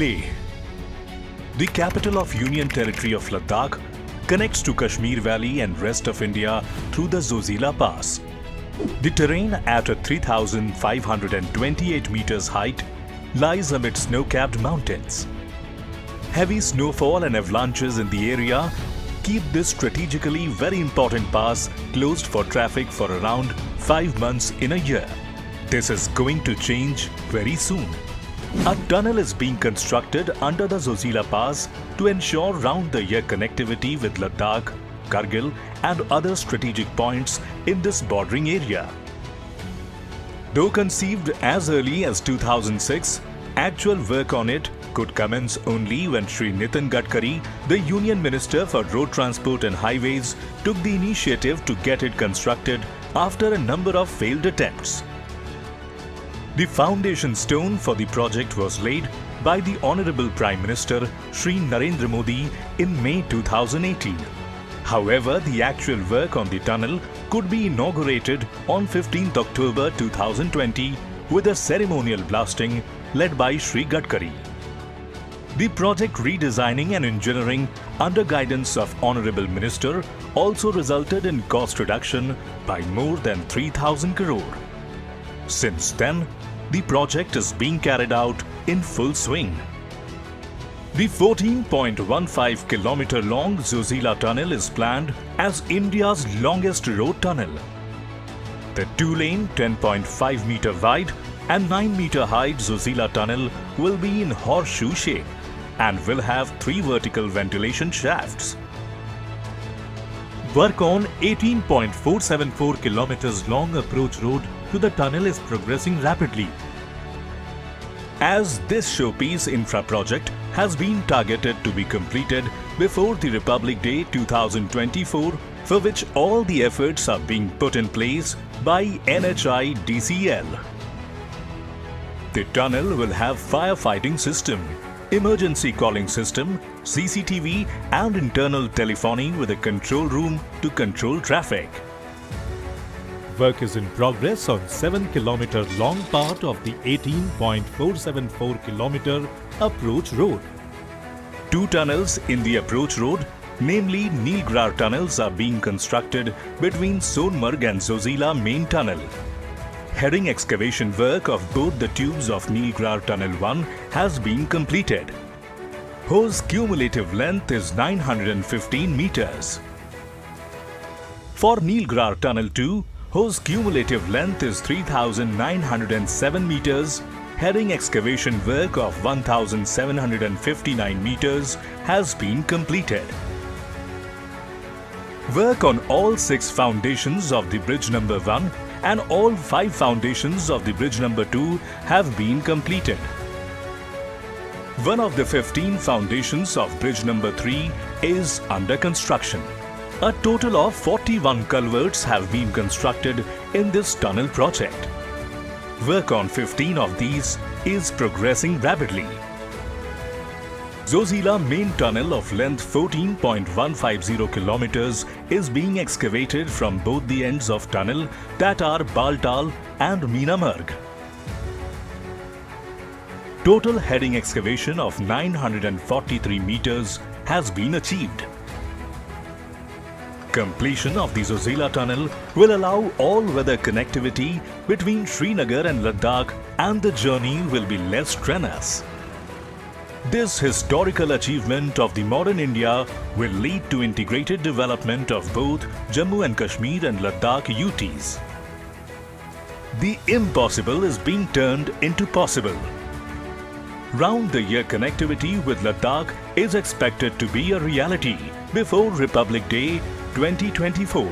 Leh. The capital of Union Territory of Ladakh connects to Kashmir Valley and rest of India through the Zojila Pass. The terrain at a 3,528 meters height lies amid snow-capped mountains. Heavy snowfall and avalanches in the area keep this strategically very important pass closed for traffic for around 5 months in a year. This is going to change very soon. A tunnel is being constructed under the Zojila Pass to ensure round-the-year connectivity with Ladakh, Kargil and other strategic points in this bordering area. Though conceived as early as 2006, actual work on it could commence only when Shri Nitin Gadkari, the Union Minister for Road Transport and Highways, took the initiative to get it constructed after a number of failed attempts. The foundation stone for the project was laid by the Honorable Prime Minister Shri Narendra Modi in May 2018. However, the actual work on the tunnel could be inaugurated on 15th October 2020 with a ceremonial blasting led by Shri Gadkari. The project redesigning and engineering under guidance of Honorable Minister also resulted in cost reduction by more than 3,000 crore. Since then, the project is being carried out in full swing. The 14.15 kilometer long Zojila Tunnel is planned as India's longest road tunnel. The 2-lane, 10.5 meter wide and 9 meter height Zojila Tunnel will be in horseshoe shape and will have 3 vertical ventilation shafts. Work on 18.474 kilometers long approach road to the tunnel is progressing rapidly. As this showpiece infra project has been targeted to be completed before the Republic Day 2024, for which all the efforts are being put in place by NHIDCL. The tunnel will have firefighting system, emergency calling system, CCTV and internal telephony with a control room to control traffic. Work is in progress on 7-kilometer long part of the 18.474 kilometer approach road. 2 tunnels in the approach road, namely Nilgrar tunnels, are being constructed between Sonmarg and Zojila main tunnel. Heading excavation work of both the tubes of Nilgrar Tunnel 1 has been completed. Whose cumulative length is 915 meters. For Nilgrar Tunnel 2, whose cumulative length is 3,907 meters, heading excavation work of 1,759 meters has been completed. Work on all 6 foundations of the bridge number 1 and all 5 foundations of the bridge number 2 have been completed. One of the 15 foundations of bridge number 3 is under construction. A total of 41 culverts have been constructed in this tunnel project. Work on 15 of these is progressing rapidly. Zojila main tunnel of length 14.150 kilometers is being excavated from both the ends of tunnel, that are Baltal and Minamarg. Total heading excavation of 943 meters has been achieved. Completion of the Zojila tunnel will allow all-weather connectivity between Srinagar and Ladakh, and the journey will be less strenuous. This historical achievement of the modern India will lead to integrated development of both Jammu and Kashmir and Ladakh UTs. The impossible is being turned into possible. Round-the-year connectivity with Ladakh is expected to be a reality before Republic Day 2024.